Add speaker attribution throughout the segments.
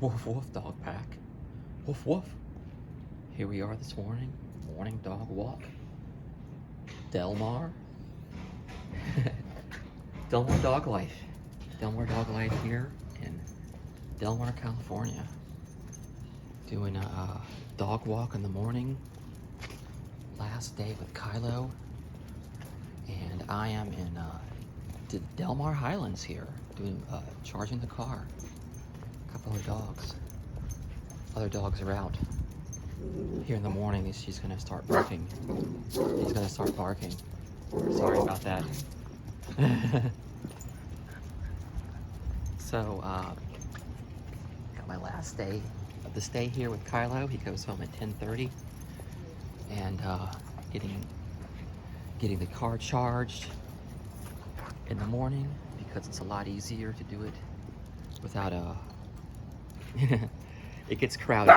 Speaker 1: Woof woof, dog pack. Woof woof. Here we are this morning. Morning dog walk. Delmar. Delmar Dog Life. Delmar Dog Life here in Delmar, California. Doing a dog walk in the morning. Last day with Kylo. And I am in the Delmar Highlands here, doing charging the car. A couple of dogs. Other dogs are out. Here in the morning, she's gonna start barking. He's gonna start barking. Sorry about that. So, got my last day of the stay here with Kylo. He goes home at 10:30, and getting the car charged in the morning because it's a lot easier to do it without a. It gets crowded.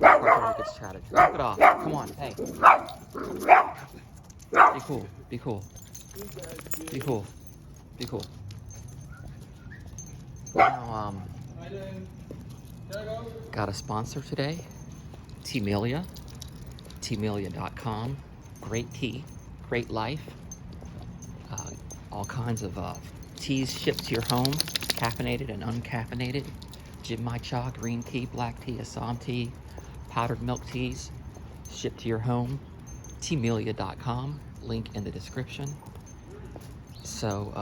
Speaker 1: It gets crowded. Knock it off. Come on, hey. Be cool. Be cool. Be cool. Be cool. Now, got a sponsor today. Teamelia. Teamelia.com. Great tea. Great life. All kinds of teas shipped to your home. Caffeinated and uncaffeinated. Jinmai cha, green tea, black tea, Assam tea, powdered milk teas, shipped to your home. Teamelia.com, link in the description. So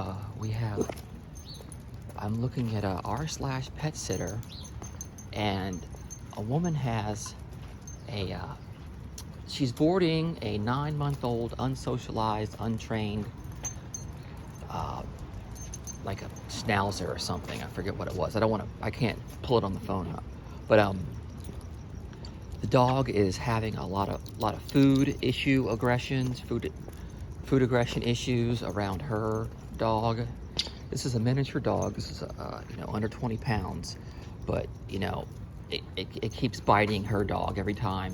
Speaker 1: I'm looking at r/Petsitter, and a woman has she's boarding a 9-month-old, unsocialized, untrained, like a schnauzer or something. I forget what it was. I can't pull it on the phone up. But the dog is having a lot of food aggression issues around her dog. This is a miniature dog. This is under 20 pounds, but it keeps biting her dog every time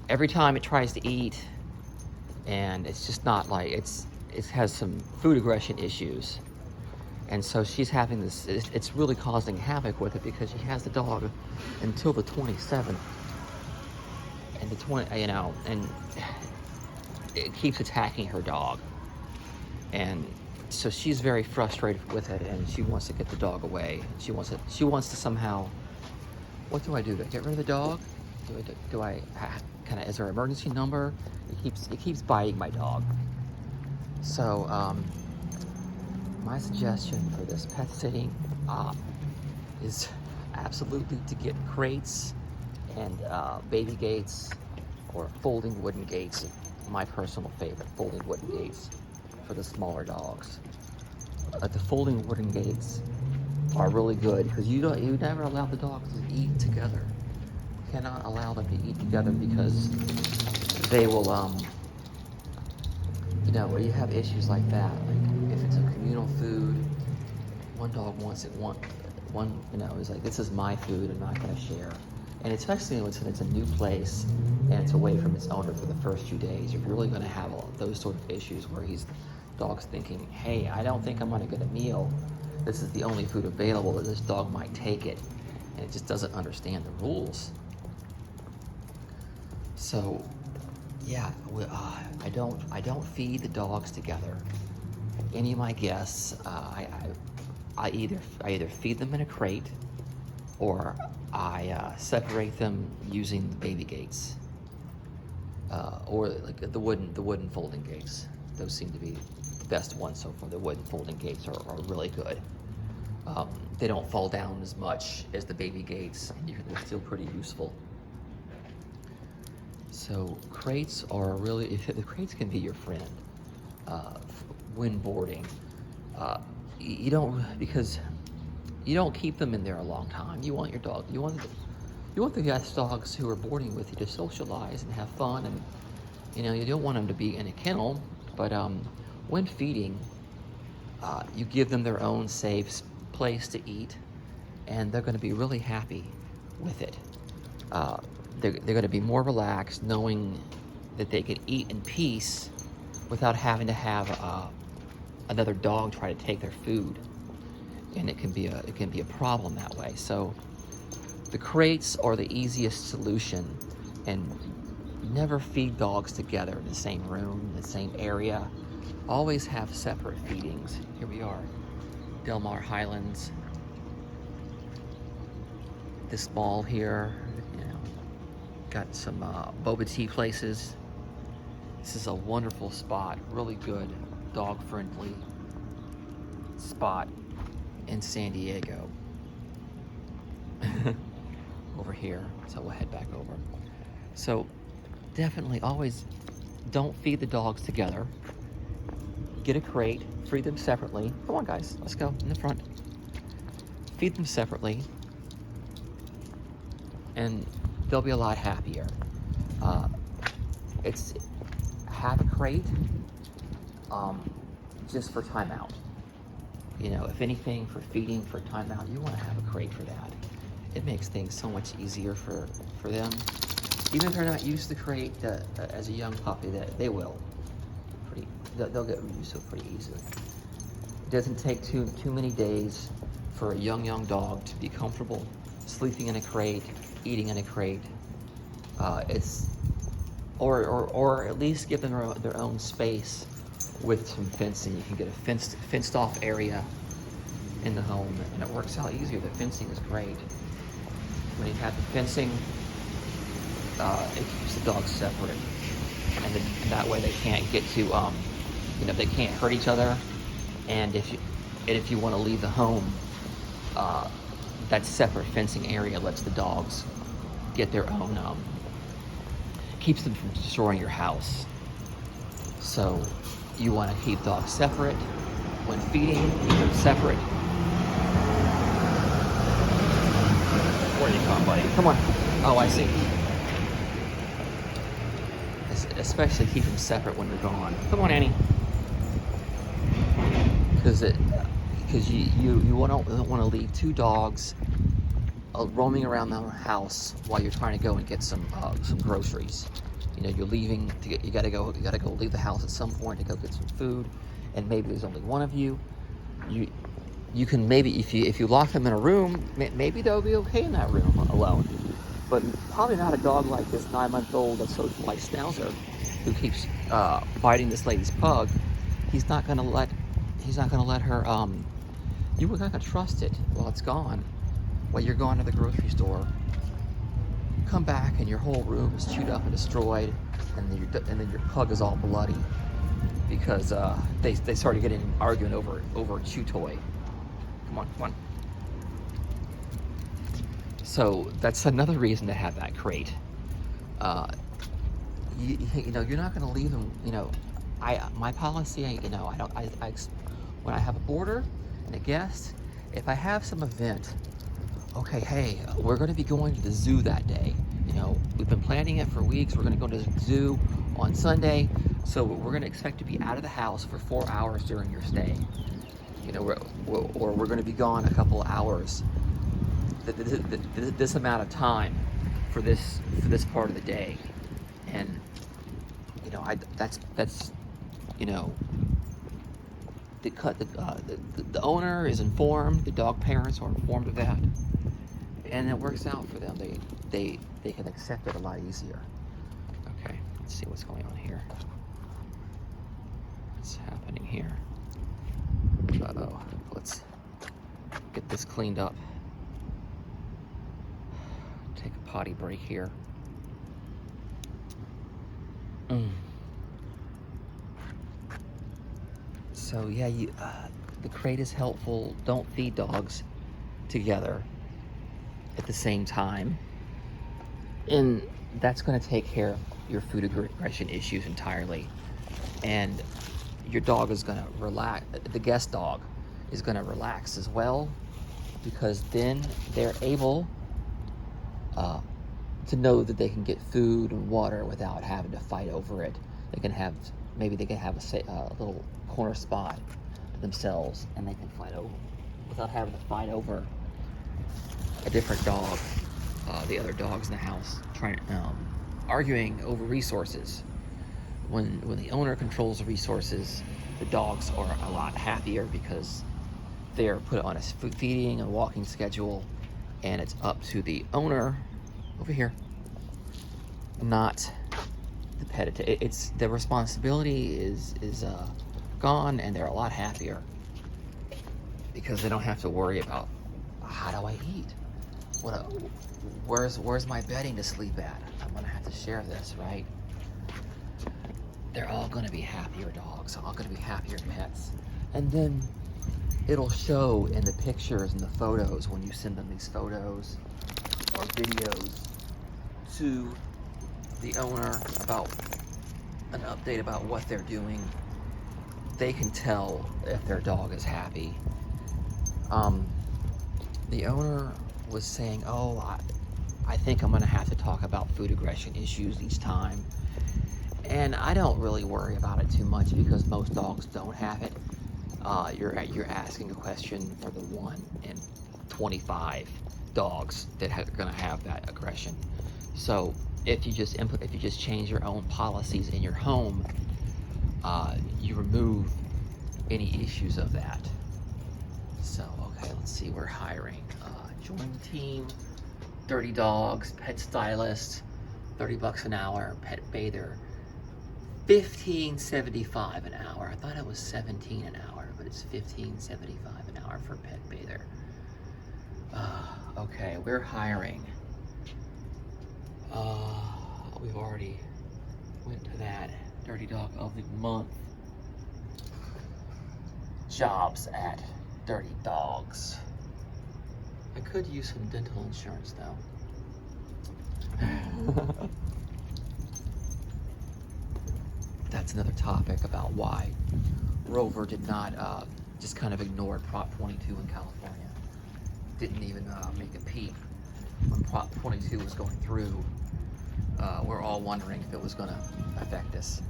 Speaker 1: it tries to eat, and it's just not like it has some food aggression issues. And so she's having this, it's really causing havoc with it because she has the dog until the 27th. And and it keeps attacking her dog. And so she's very frustrated with it, and she wants to get the dog away. She wants to somehow, what do I do? Do I get rid of the dog? Is there an emergency number? It keeps biting my dog. So, my suggestion for this pet sitting is absolutely to get crates and baby gates or folding wooden gates. My personal favorite, folding wooden gates for the smaller dogs. The folding wooden gates are really good because you never allow the dogs to eat together. You cannot allow them to eat together because they will you have issues like that. Like if it's a communal food, one dog wants it, one is like, this is my food, I'm not going to share. And especially when it's a new place and it's away from its owner for the first few days, you're really going to have those sort of issues where dog's thinking, hey, I don't think I'm going to get a meal. This is the only food available, that this dog might take it, and it just doesn't understand the rules. So, yeah, I don't feed the dogs together. Any of my guests, I either feed them in a crate, or I separate them using the baby gates, or like the wooden folding gates. Those seem to be the best ones so far. The wooden folding gates are really good. They don't fall down as much as the baby gates, and they're still pretty useful. So crates are really, the crates can be your friend when boarding. Because you don't keep them in there a long time. You want your dog, you want the guest dogs who are boarding with you to socialize and have fun, and you don't want them to be in a kennel. But when feeding, you give them their own safe place to eat, and they're going to be really happy with it. They're going to be more relaxed knowing that they can eat in peace without having to have another dog try to take their food, and it can be a problem that way. So The crates are the easiest solution, and never feed dogs together in the same room, the same area. Always have separate feedings. Here we are, Del Mar Highlands. This mall here, you know, got some boba tea places. This is a wonderful spot, really good dog-friendly spot in San Diego. Over here, so we'll head back over. So definitely always don't feed the dogs together. Get a crate, feed them separately. Come on guys, let's go in the front. Feed them separately and they'll be a lot happier. Have a crate just for timeout. You know, if anything, for feeding, for timeout, you want to have a crate for that. It makes things so much easier for them. Even if they're not used to the crate as a young puppy, they will. They'll get used to it pretty easily. It doesn't take too many days for a young dog to be comfortable sleeping in a crate, eating in a crate. Or at least give them their own space with some fencing. You can get a fenced off area in the home, and it works out easier. The fencing is great. When you have the fencing, it keeps the dogs separate, and that way they can't get to, they can't hurt each other. And if you want to leave the home, that separate fencing area lets the dogs get their own, keeps them from destroying your house. So you want to keep dogs separate. When feeding, keep them separate. Where you come, buddy? Come on. Oh, I see. Especially keep them separate when you're gone. Come on, Annie. Because you don't want to leave two dogs roaming around the house while you're trying to go and get some groceries. You know, you're leaving. You gotta go leave the house at some point to go get some food, and maybe there's only one of you. You can maybe if you lock them in a room, maybe they'll be okay in that room alone. But probably not a dog like this 9-month-old social-like schnauzer who keeps biting this lady's pug. He's not gonna let her. You're not gonna trust it while it's gone. While you're going to the grocery store, come back and your whole room is chewed up and destroyed, and then your pug is all bloody because they started arguing over a chew toy. Come on. So that's another reason to have that crate. You're not going to leave them. My policy, when I have a boarder and a guest, if I have some event, okay, hey, we're going to be going to the zoo that day. We've been planning it for weeks. We're going to go to the zoo on Sunday, so we're going to expect to be out of the house for 4 hours during your stay. Or we're going to be gone a couple of hours. This amount of time for this part of the day, and that's the owner is informed. The dog parents are informed of that, and it works out for them. They can accept it a lot easier. Okay, let's see what's going on here. What's happening here? Uh-oh. Let's get this cleaned up. Take a potty break here. So yeah, the crate is helpful. Don't feed dogs together at the same time, and that's going to take care of your food aggression issues entirely. And your dog is going to relax. The guest dog is going to relax as well, because then they're able to know that they can get food and water without having to fight over it. They can have a little corner spot to themselves, and they can fight over without having to fight over a different dog, the other dogs in the house, arguing over resources. When the owner controls the resources, the dogs are a lot happier because they are put on a feeding and walking schedule, and it's up to the owner over here, not the pet. It's the responsibility is gone, and they're a lot happier because they don't have to worry about, how do I eat? Where's my bedding to sleep at? I'm gonna have to share this, right? They're all gonna be happier dogs, all gonna be happier pets. And then it'll show in the pictures and the photos when you send them these photos or videos to the owner about an update about what they're doing. They can tell if their dog is happy. The owner was saying, oh, I think I'm gonna have to talk about food aggression issues each time. And I don't really worry about it too much because most dogs don't have it. You're asking a question for the 1 in 25 dogs that are gonna have that aggression. So if you just change your own policies in your home, you remove any issues of that. So, okay, let's see, we're hiring. Join the team, 30 dogs, pet stylist, $30 an hour, pet bather, $15.75 an hour. I thought it was $17 an hour, but it's $15.75 an hour for pet bather. Okay, we're hiring. We've already went to that. Dirty Dog of the Month. Jobs at Dirty Dogs. I could use some dental insurance though. That's another topic about why Rover did not just kind of ignored Prop 22 in California. Didn't even make a peep when Prop 22 was going through. We're all wondering if it was going to affect us.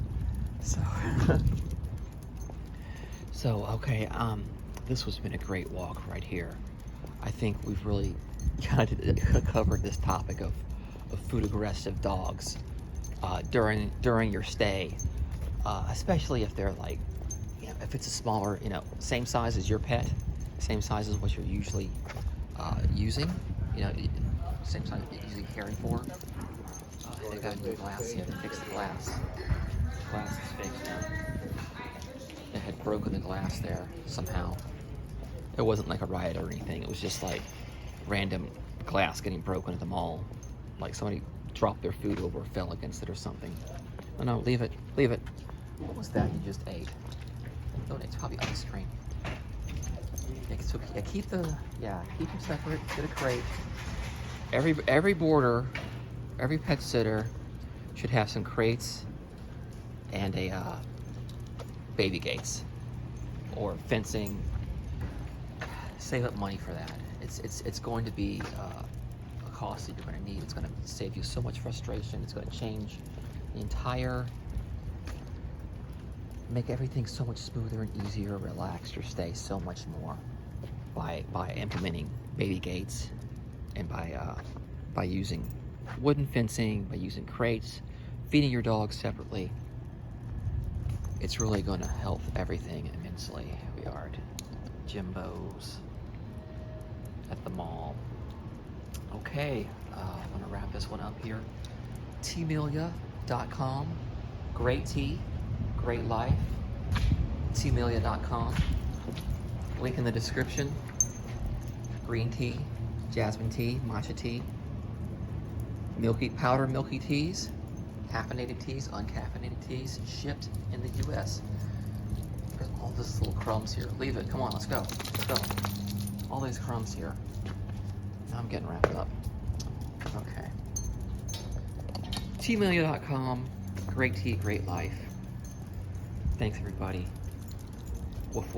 Speaker 1: So, okay, this has been a great walk right here. I think we've really kind of covered this topic of food aggressive dogs during your stay, especially if they're like, if it's a smaller, same size as your pet, same size as what you're usually using, same size you're usually caring for. They got a new glass here. They fixed the glass. The glass is fixed now. They had broken the glass there somehow. It wasn't like a riot or anything. It was just like random glass getting broken at the mall. Like somebody dropped their food over or fell against it or something. Oh no, leave it, leave it. What was that you just ate? Oh, it's probably ice cream. Yeah, keep them separate, get a crate. Every boarder, every pet sitter should have some crates and a baby gates or fencing. Save up money for that. It's going to be a cost that you're going to need. It's going to save you so much frustration. It's going to change the entire, make everything so much smoother and easier, relax your stay so much more by implementing baby gates and by using wooden fencing, by using crates, feeding your dog separately. It's really going to help everything immensely. We are at Jimbo's at the mall. Okay, I'm going to wrap this one up here. Tmelia.com. Great tea, great life. Tmelia.com. Link in the description. Green tea, jasmine tea, matcha tea, powder milky teas, caffeinated teas, uncaffeinated teas, shipped in the US. There's all this little crumbs here. Leave it, come on, let's go, let's go. All these crumbs here. Now I'm getting wrapped up. Okay. Tmelia.com, great tea, great life. Thanks everybody. Woof woof.